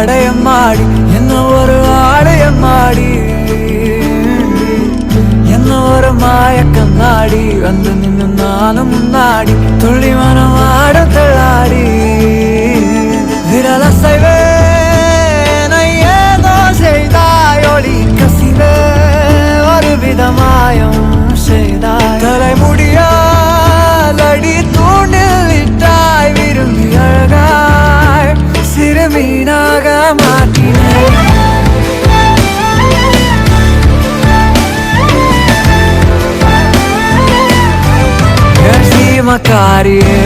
அடையம்மாடி என்ன ஒரு ஆடையம்மாடி என்ன ஒரு மாய கண்ணாடி வந்து நின்று நானும் முன்னாடி துள்ளி மனம் ஆட தள்ளாடி விரல செய்வே ஏதோ செய்தாய் ஒளி கசிவே ஒரு விதமாயம் செய்தாய் தலைமுடியால் அடி தூண்டில் விட்டாய் விரும்பி அழகாய் சிறுமீனாக மாற்றினாய் மக்காரியே